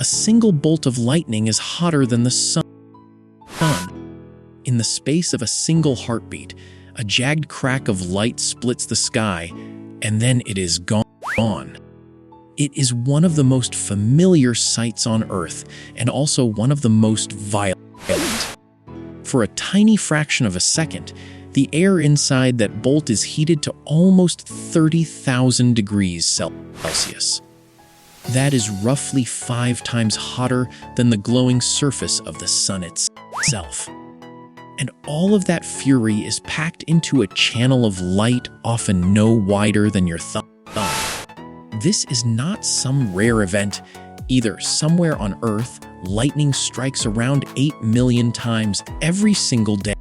A single bolt of lightning is hotter than the sun. In the space of a single heartbeat, a jagged crack of light splits the sky, and then it is gone. It is one of the most familiar sights on Earth, and also one of the most violent. For a tiny fraction of a second, the air inside that bolt is heated to almost 30,000 degrees Celsius. That is roughly 5 times hotter than the glowing surface of the sun itself. And all of that fury is packed into a channel of light often no wider than your thumb. This is not some rare event either. Somewhere on Earth, lightning strikes around 8 million times every single day.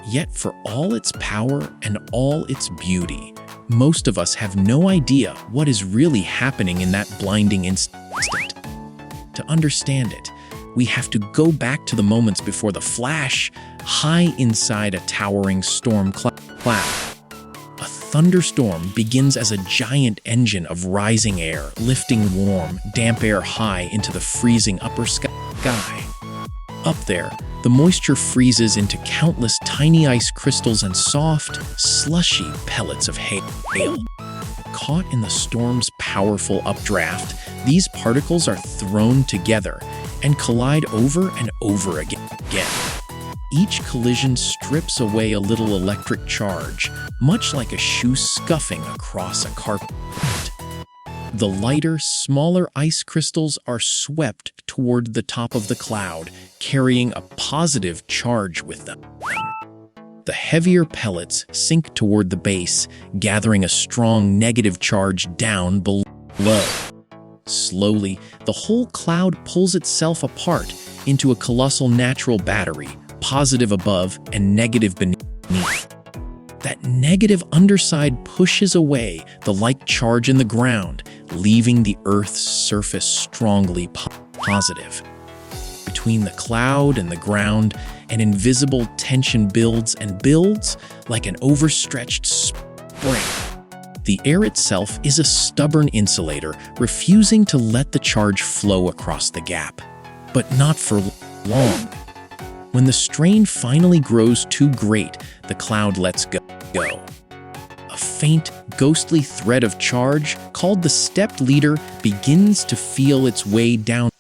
Yet for all its power and all its beauty, most of us have no idea what is really happening in that blinding instant. To understand it, we have to go back to the moments before the flash, high inside a towering storm cloud. A thunderstorm begins as a giant engine of rising air, lifting warm, damp air high into the freezing upper sky. Up there, the moisture freezes into countless tiny ice crystals and soft, slushy pellets of hail. Caught in the storm's powerful updraft, these particles are thrown together and collide over and over again. Each collision strips away a little electric charge, much like a shoe scuffing across a carpet. The lighter, smaller ice crystals are swept toward the top of the cloud, carrying a positive charge with them. The heavier pellets sink toward the base, gathering a strong negative charge down below. Slowly, the whole cloud pulls itself apart into a colossal natural battery, positive above and negative beneath. That negative underside pushes away the like charge in the ground, leaving the Earth's surface strongly positive. Between the cloud and the ground, an invisible tension builds and builds like an overstretched spring. The air itself is a stubborn insulator, refusing to let the charge flow across the gap. But not for long. When the strain finally grows too great, the cloud lets go. A faint, ghostly thread of charge, called the stepped leader, begins to feel its way down.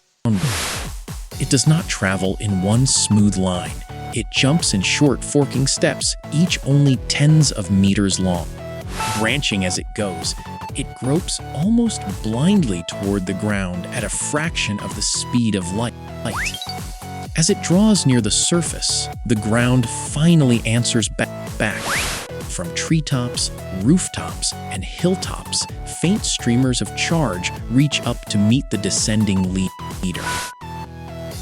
It does not travel in one smooth line. It jumps in short, forking steps, each only tens of meters long. Branching as it goes, it gropes almost blindly toward the ground at a fraction of the speed of light. As it draws near the surface, the ground finally answers back. From treetops, rooftops, and hilltops, faint streamers of charge reach up to meet the descending leader.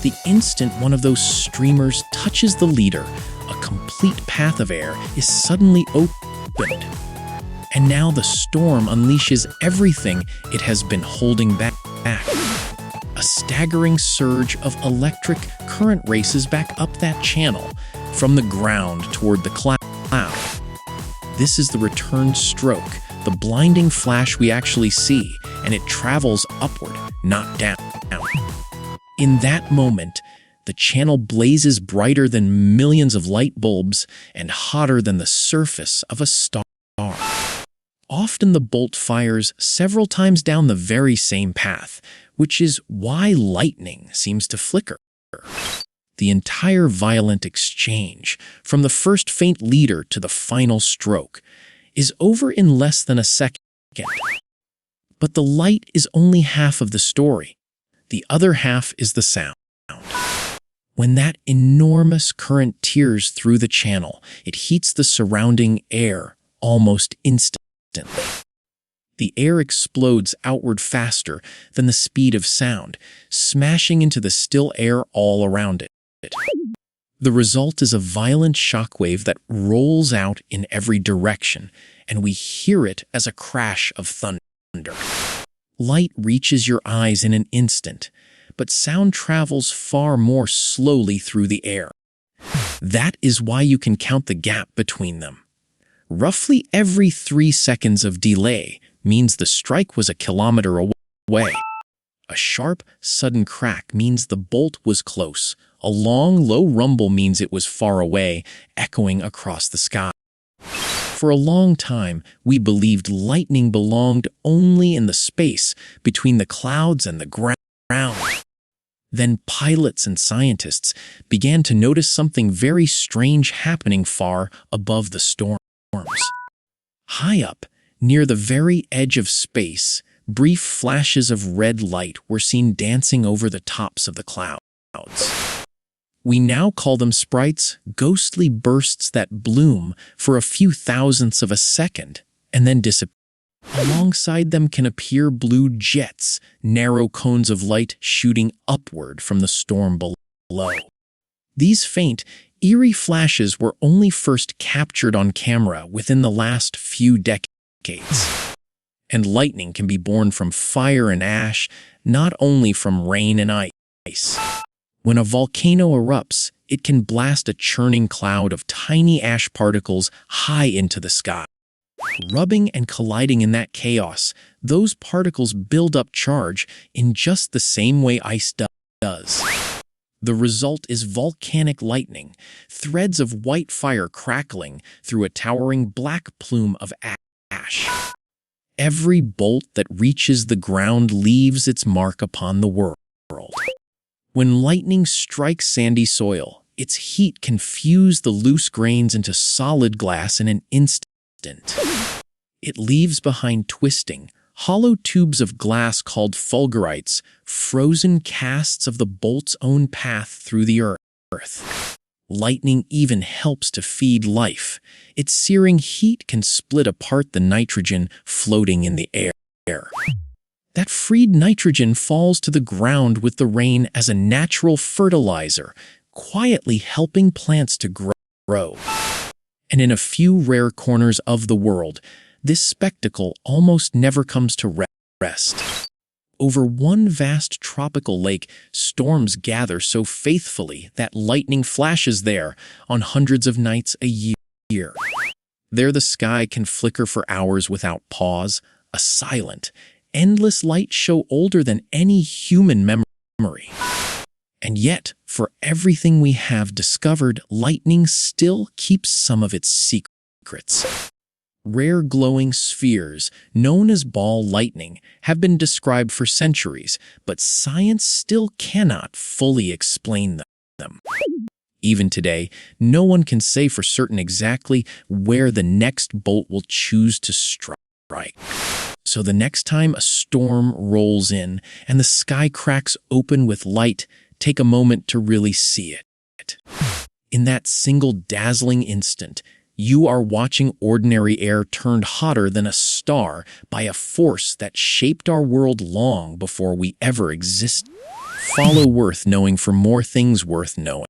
The instant one of those streamers touches the leader, a complete path of air is suddenly opened. And now the storm unleashes everything it has been holding back. A staggering surge of electric current races back up that channel, from the ground toward the cloud. This is the return stroke, the blinding flash we actually see, and it travels upward, not down. In that moment, the channel blazes brighter than millions of light bulbs and hotter than the surface of a star. Often the bolt fires several times down the very same path, which is why lightning seems to flicker. The entire violent exchange, from the first faint leader to the final stroke, is over in less than a second. But the light is only half of the story. The other half is the sound. When that enormous current tears through the channel, it heats the surrounding air almost instantly. The air explodes outward faster than the speed of sound, smashing into the still air all around it. The result is a violent shockwave that rolls out in every direction, and we hear it as a crash of thunder. Light reaches your eyes in an instant, but sound travels far more slowly through the air. That is why you can count the gap between them. Roughly every 3 seconds of delay means the strike was a kilometer away. A sharp, sudden crack means the bolt was close. A long, low rumble means it was far away, echoing across the sky. For a long time, we believed lightning belonged only in the space between the clouds and the ground. Then pilots and scientists began to notice something very strange happening far above the storms. High up, near the very edge of space, brief flashes of red light were seen dancing over the tops of the clouds. We now call them sprites, ghostly bursts that bloom for a few thousandths of a second and then disappear. Alongside them can appear blue jets, narrow cones of light shooting upward from the storm below. These faint, eerie flashes were only first captured on camera within the last few decades. And lightning can be born from fire and ash, not only from rain and ice. When a volcano erupts, it can blast a churning cloud of tiny ash particles high into the sky. Rubbing and colliding in that chaos, those particles build up charge in just the same way ice does. The result is volcanic lightning, threads of white fire crackling through a towering black plume of ash. Every bolt that reaches the ground leaves its mark upon the world. When lightning strikes sandy soil, its heat can fuse the loose grains into solid glass in an instant. It leaves behind twisting, hollow tubes of glass called fulgurites, frozen casts of the bolt's own path through the earth. Lightning even helps to feed life. Its searing heat can split apart the nitrogen floating in the air. That freed nitrogen falls to the ground with the rain as a natural fertilizer, quietly helping plants to grow. And in a few rare corners of the world, this spectacle almost never comes to rest. Over one vast tropical lake, storms gather so faithfully that lightning flashes there on hundreds of nights a year. There the sky can flicker for hours without pause, a silent, endless light show older than any human memory. And yet, for everything we have discovered, lightning still keeps some of its secrets. Rare glowing spheres, known as ball lightning, have been described for centuries, but science still cannot fully explain them. Even today, no one can say for certain exactly where the next bolt will choose to strike. So the next time a storm rolls in and the sky cracks open with light, take a moment to really see it. In that single dazzling instant, you are watching ordinary air turned hotter than a star by a force that shaped our world long before we ever existed. Follow Worth Knowing for more things worth knowing.